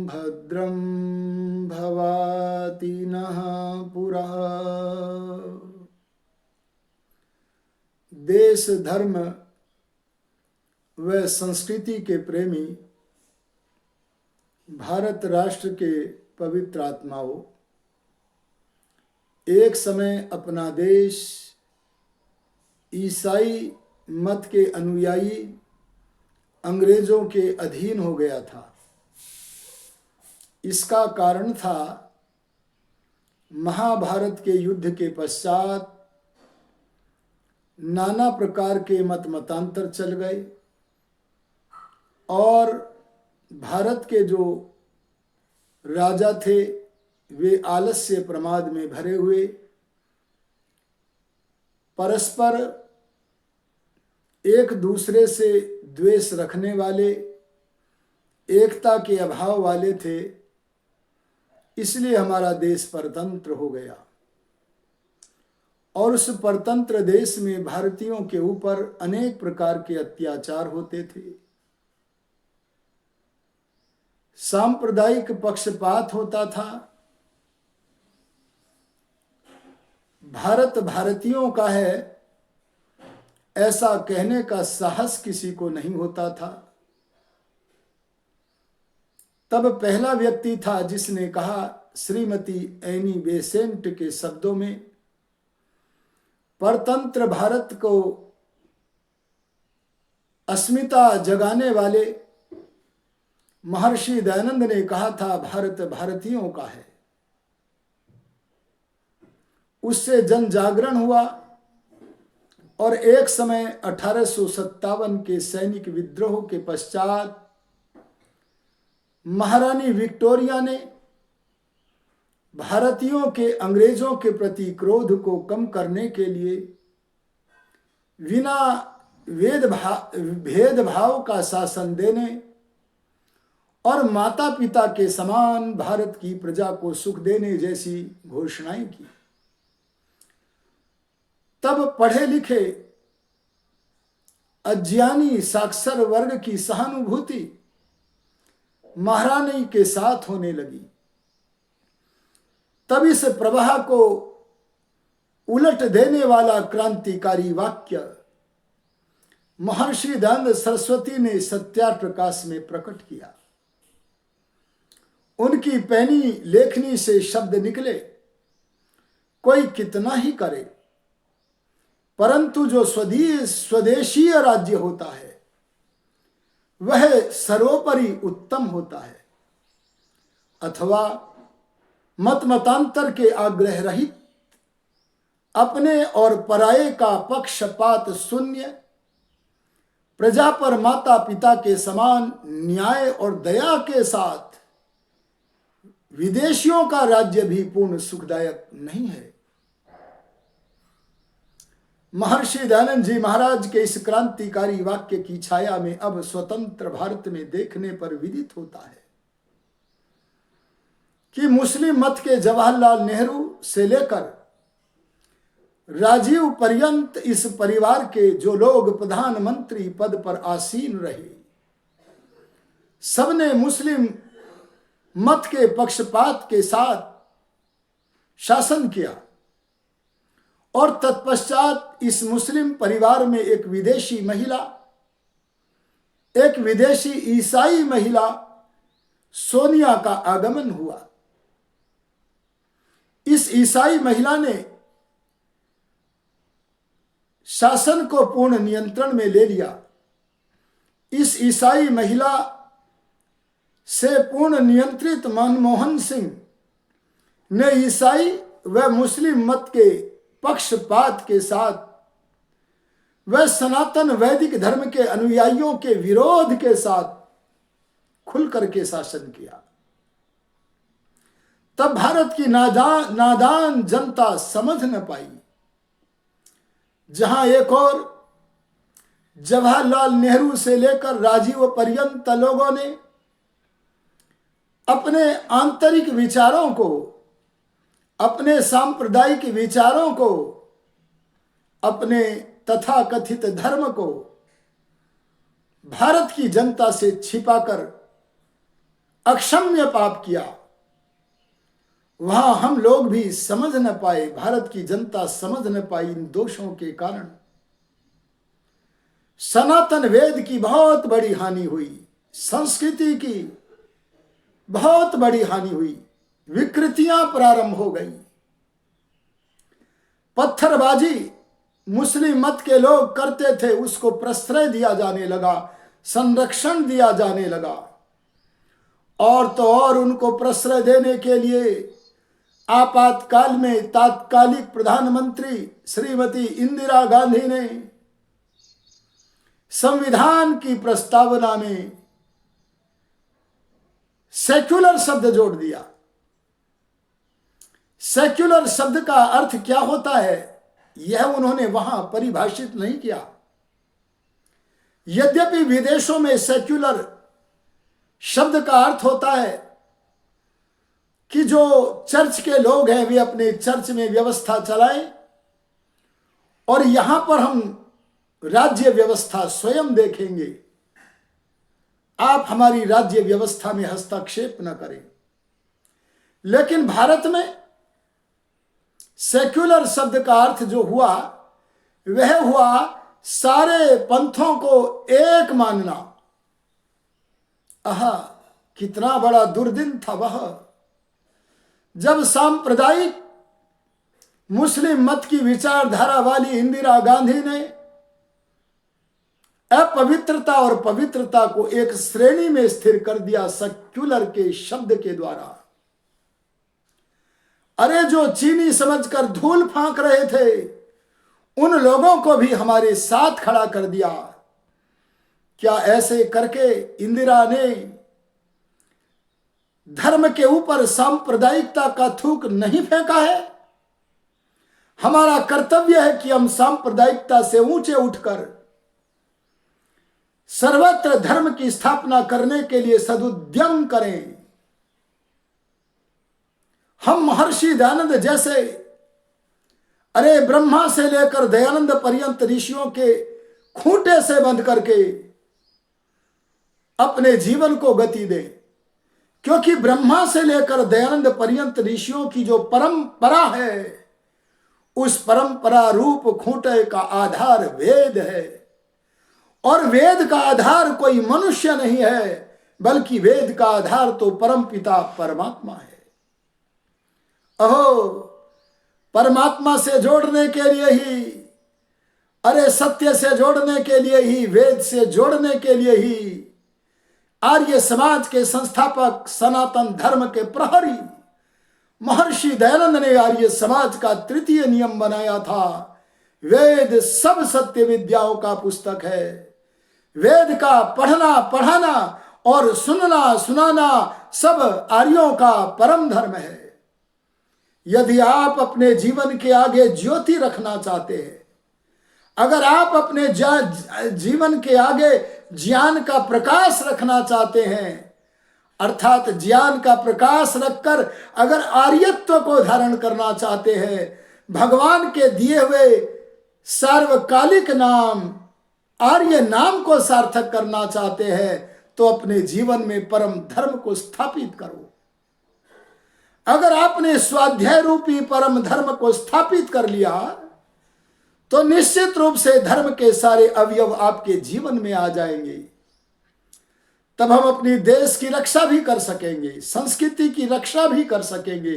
भद्रं भवाति नः पुरः। देश धर्म व संस्कृति के प्रेमी भारत राष्ट्र के पवित्र आत्माओं, एक समय अपना देश ईसाई मत के अनुयायी अंग्रेजों के अधीन हो गया था। इसका कारण था महाभारत के युद्ध के पश्चात नाना प्रकार के मत मतांतर चल गए और भारत के जो राजा थे वे आलस्य प्रमाद में भरे हुए, परस्पर एक दूसरे से द्वेष रखने वाले, एकता के अभाव वाले थे। इसलिए हमारा देश परतंत्र हो गया और उस परतंत्र देश में भारतीयों के ऊपर अनेक प्रकार के अत्याचार होते थे। सांप्रदायिक पक्षपात होता था। भारत भारतीयों का है ऐसा कहने का साहस किसी को नहीं होता था। तब पहला व्यक्ति था जिसने कहा श्रीमती एनी बेसेंट के शब्दों में, परतंत्र भारत को अस्मिता जगाने वाले महर्षि दयानंद ने कहा था भारत भारतीयों का है। उससे जन जागरण हुआ और एक समय 1857 के सैनिक विद्रोह के पश्चात महारानी विक्टोरिया ने भारतीयों के अंग्रेजों के प्रति क्रोध को कम करने के लिए बिना भेदभाव का शासन देने और माता पिता के समान भारत की प्रजा को सुख देने जैसी घोषणाएं की। तब पढ़े लिखे अज्ञानी साक्षर वर्ग की सहानुभूति महारानी के साथ होने लगी। तब इस प्रवाह को उलट देने वाला क्रांतिकारी वाक्य महर्षि दयानंद सरस्वती ने सत्यार्थ प्रकाश में प्रकट किया। उनकी पैनी लेखनी से शब्द निकले, कोई कितना ही करे, परंतु जो स्वदेशीय राज्य होता है वह सर्वोपरि उत्तम होता है। अथवा मत मतांतर के आग्रह रहित, अपने और पराये का पक्षपात शून्य, प्रजा पर माता पिता के समान न्याय और दया के साथ विदेशियों का राज्य भी पूर्ण सुखदायक नहीं है। महर्षि दयानंद जी महाराज के इस क्रांतिकारी वाक्य की छाया में अब स्वतंत्र भारत में देखने पर विदित होता है कि मुस्लिम मत के जवाहरलाल नेहरू से लेकर राजीव पर्यंत इस परिवार के जो लोग प्रधानमंत्री पद पर आसीन रहे, सबने मुस्लिम मत के पक्षपात के साथ शासन किया और तत्पश्चात इस मुस्लिम परिवार में एक विदेशी महिला, एक विदेशी ईसाई महिला सोनिया का आगमन हुआ। इस ईसाई महिला ने शासन को पूर्ण नियंत्रण में ले लिया। इस ईसाई महिला से पूर्ण नियंत्रित मनमोहन सिंह ने ईसाई व मुस्लिम मत के पक्षपात के साथ वह सनातन वैदिक धर्म के अनुयायियों के विरोध के साथ खुल करके शासन किया। तब भारत की नादान जनता समझ न पाई। जहां एक और जवाहरलाल नेहरू से लेकर राजीव पर्यंत लोगों ने अपने आंतरिक विचारों को, अपने सांप्रदायिक विचारों को, अपने तथाकथित धर्म को भारत की जनता से छिपाकर अक्षम्य पाप किया, वहां हम लोग भी समझ न पाए, भारत की जनता समझ न पाई इन दोषों के कारण सनातन वेद की बहुत बड़ी हानि हुई, संस्कृति की बहुत बड़ी हानि हुई, विकृतियां प्रारंभ हो गई। पत्थरबाजी मुस्लिम मत के लोग करते थे, उसको प्रश्रय दिया जाने लगा, संरक्षण दिया जाने लगा, और तो और उनको प्रश्रय देने के लिए आपातकाल में तात्कालिक प्रधानमंत्री श्रीमती इंदिरा गांधी ने संविधान की प्रस्तावना में सेक्युलर शब्द जोड़ दिया। सेक्युलर शब्द का अर्थ क्या होता है, यह उन्होंने वहां परिभाषित नहीं किया। यद्यपि विदेशों में सेक्युलर शब्द का अर्थ होता है कि जो चर्च के लोग हैं वे अपने चर्च में व्यवस्था चलाएं, और यहां पर हम राज्य व्यवस्था स्वयं देखेंगे, आप हमारी राज्य व्यवस्था में हस्तक्षेप न करें। लेकिन भारत में सेक्युलर शब्द का अर्थ जो हुआ वह हुआ सारे पंथों को एक मानना। आहा, कितना बड़ा दुर्दिन था वह, जब सांप्रदायिक मुस्लिम मत की विचारधारा वाली इंदिरा गांधी ने अपवित्रता और पवित्रता को एक श्रेणी में स्थिर कर दिया सेक्युलर के शब्द के द्वारा। अरे जो चीनी समझकर धूल फांक रहे थे उन लोगों को भी हमारे साथ खड़ा कर दिया। क्या ऐसे करके इंदिरा ने धर्म के ऊपर सांप्रदायिकता का थूक नहीं फेंका है? हमारा कर्तव्य है कि हम सांप्रदायिकता से ऊंचे उठकर सर्वत्र धर्म की स्थापना करने के लिए सदुद्यम करें। हम महर्षि दयानंद जैसे, अरे ब्रह्मा से लेकर दयानंद पर्यंत ऋषियों के खूंटे से बंध करके अपने जीवन को गति दें, क्योंकि ब्रह्मा से लेकर दयानंद पर्यंत ऋषियों की जो परंपरा है उस परंपरा रूप खूंटे का आधार वेद है, और वेद का आधार कोई मनुष्य नहीं है, बल्कि वेद का आधार तो परमपिता परमात्मा है। अहो, परमात्मा से जोड़ने के लिए ही, अरे सत्य से जोड़ने के लिए ही, वेद से जोड़ने के लिए ही आर्य समाज के संस्थापक, सनातन धर्म के प्रहरी महर्षि दयानंद ने आर्य समाज का तृतीय नियम बनाया था। वेद सब सत्य विद्याओं का पुस्तक है। वेद का पढ़ना, पढ़ाना और सुनना, सुनाना सब आर्यों का परम धर्म है। यदि आप अपने जीवन के आगे ज्योति रखना चाहते हैं, अगर आप अपने जीवन के आगे ज्ञान का प्रकाश रखना चाहते हैं, अर्थात ज्ञान का प्रकाश रखकर अगर आर्यत्व को धारण करना चाहते हैं, भगवान के दिए हुए सार्वकालिक नाम आर्य नाम को सार्थक करना चाहते हैं, तो अपने जीवन में परम धर्म को स्थापित करो। अगर आपने स्वाध्याय रूपी परम धर्म को स्थापित कर लिया तो निश्चित रूप से धर्म के सारे अवयव आपके जीवन में आ जाएंगे। तब हम अपनी देश की रक्षा भी कर सकेंगे, संस्कृति की रक्षा भी कर सकेंगे,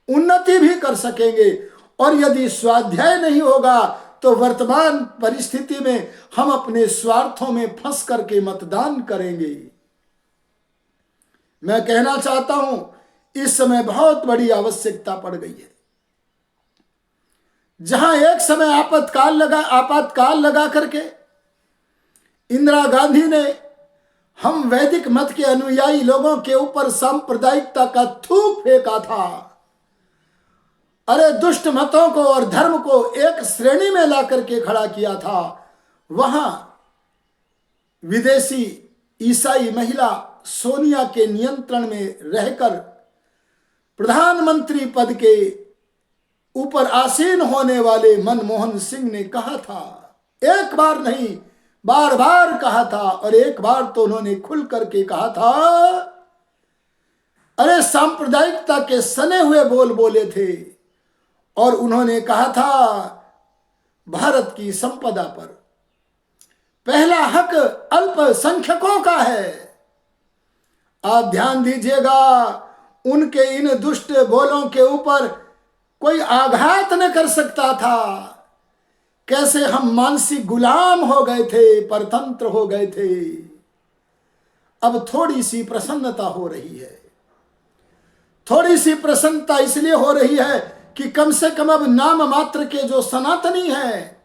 उन्नति भी कर सकेंगे। और यदि स्वाध्याय नहीं होगा तो वर्तमान परिस्थिति में हम अपने स्वार्थों में फंस करके मतदान करेंगे। मैं कहना चाहता हूं, इस समय बहुत बड़ी आवश्यकता पड़ गई है। जहां एक समय आपातकाल लगा करके इंदिरा गांधी ने हम वैदिक मत के अनुयायी लोगों के ऊपर सांप्रदायिकता का थूक फेंका था, अरे दुष्ट मतों को और धर्म को एक श्रेणी में ला करके खड़ा किया था, वहां विदेशी ईसाई महिला सोनिया के नियंत्रण में रहकर प्रधानमंत्री पद के ऊपर आसीन होने वाले मनमोहन सिंह ने कहा था, एक बार नहीं बार बार कहा था, और एक बार तो उन्होंने खुल करके कहा था, अरे सांप्रदायिकता के सने हुए बोल बोले थे, और उन्होंने कहा था भारत की संपदा पर पहला हक अल्पसंख्यकों का है। आप ध्यान दीजिएगा, उनके इन दुष्ट बोलों के ऊपर कोई आघात न कर सकता था। कैसे हम मानसिक गुलाम हो गए थे, परतंत्र हो गए थे। अब थोड़ी सी प्रसन्नता हो रही है। थोड़ी सी प्रसन्नता इसलिए हो रही है कि कम से कम अब नाम मात्र के जो सनातनी हैं,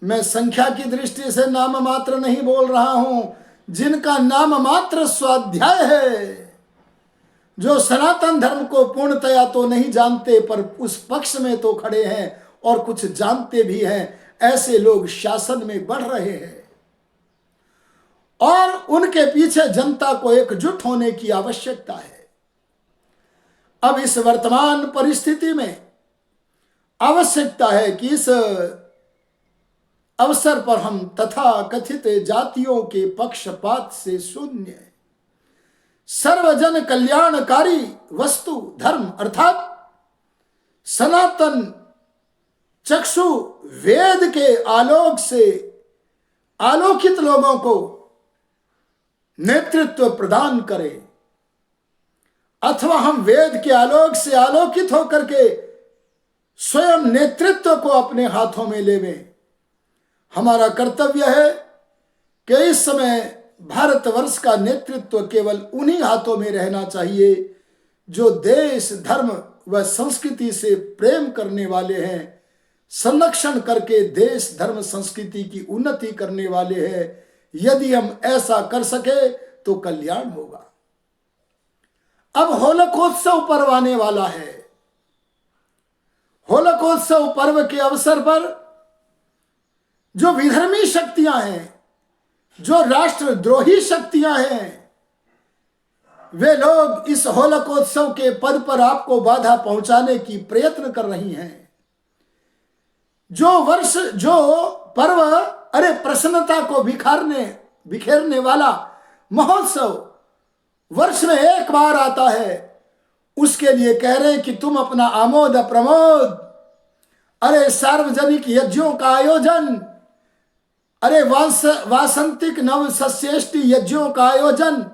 मैं संख्या की दृष्टि से नाम मात्र नहीं बोल रहा हूं, जिनका नाम मात्र स्वाध्याय है, जो सनातन धर्म को पूर्णतया तो नहीं जानते पर उस पक्ष में तो खड़े हैं और कुछ जानते भी हैं, ऐसे लोग शासन में बढ़ रहे हैं। और उनके पीछे जनता को एकजुट होने की आवश्यकता है। अब इस वर्तमान परिस्थिति में आवश्यकता है कि इस अवसर पर हम तथा कथित जातियों के पक्षपात से शून्य सर्वजन कल्याणकारी वस्तु धर्म अर्थात सनातन चक्षु वेद के आलोक से आलोकित लोगों को नेतृत्व प्रदान करें, अथवा हम वेद के आलोक से आलोकित होकर के स्वयं नेतृत्व को अपने हाथों में लेवें। हमारा कर्तव्य है कि इस समय भारतवर्ष का नेतृत्व केवल उन्हीं हाथों में रहना चाहिए जो देश धर्म व संस्कृति से प्रेम करने वाले हैं, संरक्षण करके देश धर्म संस्कृति की उन्नति करने वाले हैं। यदि हम ऐसा कर सके तो कल्याण होगा। अब होलिकोत्सव पर्व आने वाला है। होलिकोत्सव पर्व के अवसर पर जो विधर्मी शक्तियां हैं, जो राष्ट्रद्रोही शक्तियां हैं, वे लोग इस होलिकोत्सव के पद पर आपको बाधा पहुंचाने की प्रयत्न कर रही हैं। जो पर्व, अरे प्रसन्नता को बिखेरने वाला महोत्सव वर्ष में एक बार आता है, उसके लिए कह रहे कि तुम अपना आमोद प्रमोद, अरे सार्वजनिक यज्ञों का आयोजन, अरे वासंतिक नव सस्येष्टि यज्ञों का आयोजन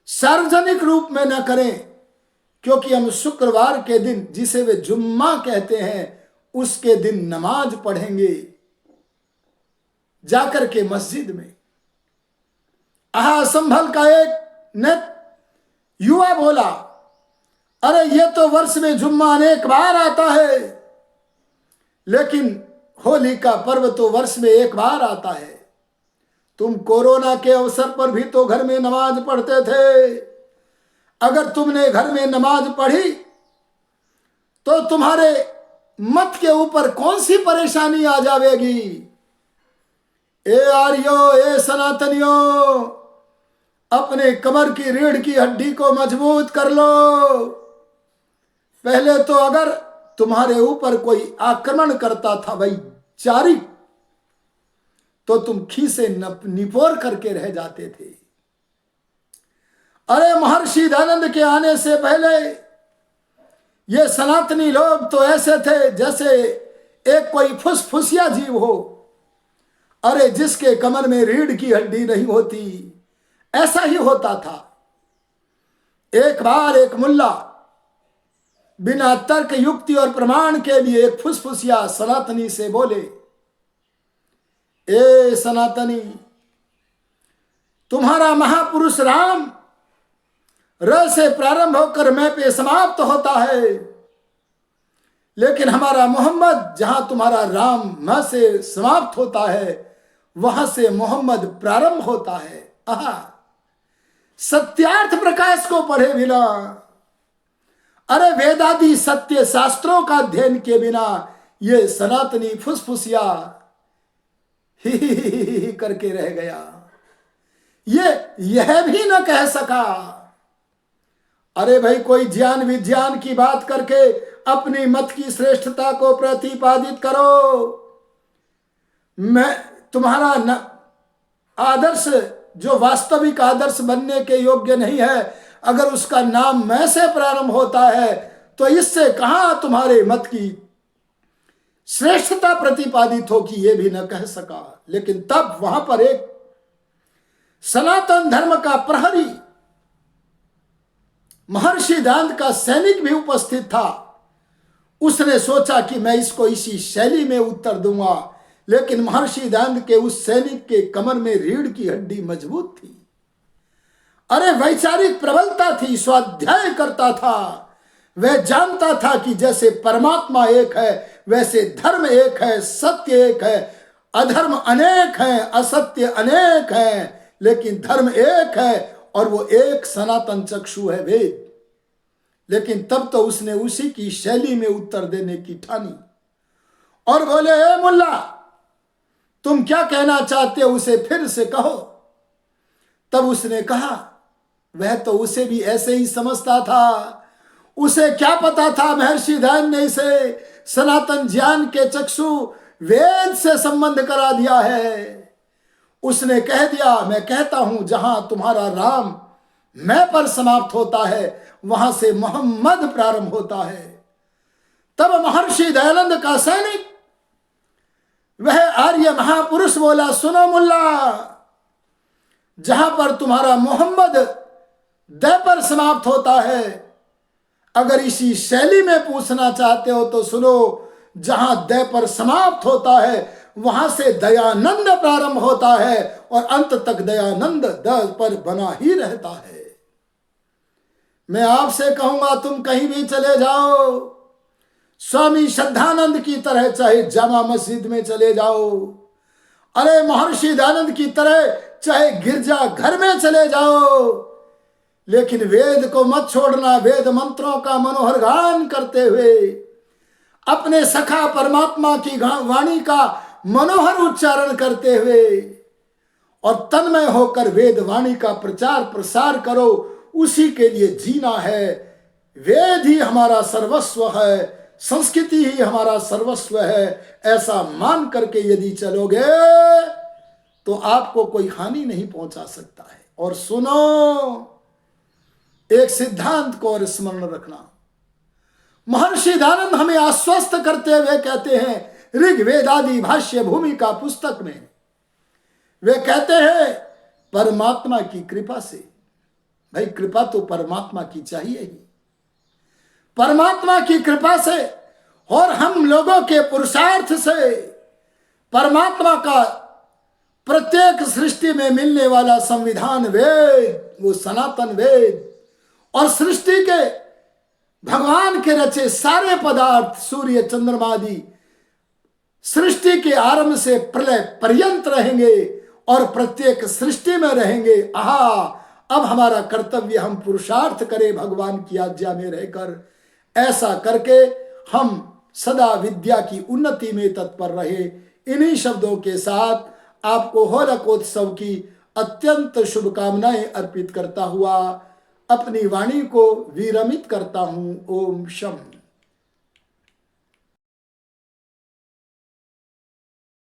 सार्वजनिक रूप में न करें, क्योंकि हम शुक्रवार के दिन, जिसे वे जुम्मा कहते हैं, उसके दिन नमाज पढ़ेंगे जाकर के मस्जिद में। संभल का एक युवा बोला, अरे ये तो वर्ष में जुम्मा अनेक बार आता है, लेकिन होली का पर्व तो वर्ष में एक बार आता है। तुम कोरोना के अवसर पर भी तो घर में नमाज पढ़ते थे। अगर तुमने घर में नमाज पढ़ी तो तुम्हारे मत के ऊपर कौन सी परेशानी आ जाएगी। ए आर्यो, ए सनातनियों, अपने कमर की रीढ़ की हड्डी को मजबूत कर लो। पहले तो अगर तुम्हारे ऊपर कोई आक्रमण करता था भाई चारी, तो तुम खीसे निपोर करके रह जाते थे। अरे महर्षि दयानंद के आने से पहले ये सनातनी लोग तो ऐसे थे जैसे एक कोई फुसफुसिया जीव हो, अरे जिसके कमर में रीढ़ की हड्डी नहीं होती, ऐसा ही होता था। एक बार एक मुल्ला बिना तर्क युक्ति और प्रमाण के लिए एक फुसफुसिया सनातनी से बोले, ए सनातनी, तुम्हारा महापुरुष राम र से प्रारंभ होकर मैं पे समाप्त होता है, लेकिन हमारा मोहम्मद, जहां तुम्हारा राम म से समाप्त होता है, वहां से मोहम्मद प्रारंभ होता है। सत्यार्थ प्रकाश को पढ़े बिना, अरे वेदादि सत्य शास्त्रों का अध्ययन के बिना ये सनातनी फुसफुसिया ही करके रह गया। यह भी न कह सका, अरे भाई कोई ज्ञान विज्ञान की बात करके अपनी मत की श्रेष्ठता को प्रतिपादित करो। मैं तुम्हारा आदर्श जो वास्तविक आदर्श बनने के योग्य नहीं है, अगर उसका नाम मैं से प्रारंभ होता है तो इससे कहां तुम्हारे मत की श्रेष्ठता प्रतिपादित हो कि यह भी न कह सका। लेकिन तब वहां पर एक सनातन धर्म का प्रहरी महर्षि दांत का सैनिक भी उपस्थित था। उसने सोचा कि मैं इसको इसी शैली में उत्तर दूंगा, लेकिन महर्षि दांत के उस सैनिक के कमर में रीढ़ की हड्डी मजबूत थी। अरे वैचारिक प्रबलता थी, स्वाध्याय करता था। वह जानता था कि जैसे परमात्मा एक है वैसे धर्म एक है, सत्य एक है, अधर्म अनेक हैं, असत्य अनेक हैं, लेकिन धर्म एक है और वो एक सनातन चक्षु है, वेद। लेकिन तब तो उसने उसी की शैली में उत्तर देने की ठानी और बोले, ए मुल्ला, तुम क्या कहना चाहते हो उसे फिर से कहो। तब उसने कहा, वह तो उसे भी ऐसे ही समझता था। उसे क्या पता था महर्षि दान ने इसे सनातन ज्ञान के चक्षु वेद से संबंध करा दिया है। उसने कह दिया, मैं कहता हूं जहां तुम्हारा राम मैं पर समाप्त होता है वहां से मोहम्मद प्रारंभ होता है। तब महर्षि दयानंद का सैनिक वह आर्य महापुरुष बोला, सुनो मुल्ला, जहां पर तुम्हारा मोहम्मद द पर समाप्त होता है, अगर इसी शैली में पूछना चाहते हो तो सुनो, जहां द पर समाप्त होता है वहां से दयानंद प्रारंभ होता है और अंत तक दयानंद द पर बना ही रहता है। मैं आपसे कहूंगा, तुम कहीं भी चले जाओ, स्वामी श्रद्धानंद की तरह चाहे जामा मस्जिद में चले जाओ, अरे महर्षि दयानंद की तरह चाहे गिरजा घर में चले जाओ, लेकिन वेद को मत छोड़ना। वेद मंत्रों का मनोहर गान करते हुए अपने सखा परमात्मा की वाणी का मनोहर उच्चारण करते हुए और तन्मय होकर वेद वाणी का प्रचार प्रसार करो। उसी के लिए जीना है। वेद ही हमारा सर्वस्व है, संस्कृति ही हमारा सर्वस्व है। ऐसा मान करके यदि चलोगे तो आपको कोई हानि नहीं पहुंचा सकता है। और सुनो, एक सिद्धांत को और स्मरण रखना। महर्षि दयानंद हमें आश्वस्त करते हुए कहते हैं ऋग्वेद आदि भाष्य भूमिका पुस्तक में, वे कहते हैं परमात्मा की कृपा से। भाई, कृपा तो परमात्मा की चाहिए ही। परमात्मा की कृपा से और हम लोगों के पुरुषार्थ से परमात्मा का प्रत्येक सृष्टि में मिलने वाला संविधान वेद, वो सनातन वेद, और सृष्टि के भगवान के रचे सारे पदार्थ, सूर्य चंद्रमा आदि सृष्टि के आरंभ से प्रलय पर्यंत रहेंगे और प्रत्येक सृष्टि में रहेंगे। आहा, अब हमारा कर्तव्य हम पुरुषार्थ करें भगवान की आज्ञा में रहकर। ऐसा करके हम सदा विद्या की उन्नति में तत्पर रहे। इन्हीं शब्दों के साथ आपको होलिकोत्सव की अत्यंत शुभकामनाएं अर्पित करता हुआ अपनी वाणी को विरमित करता हूं। ओम शम।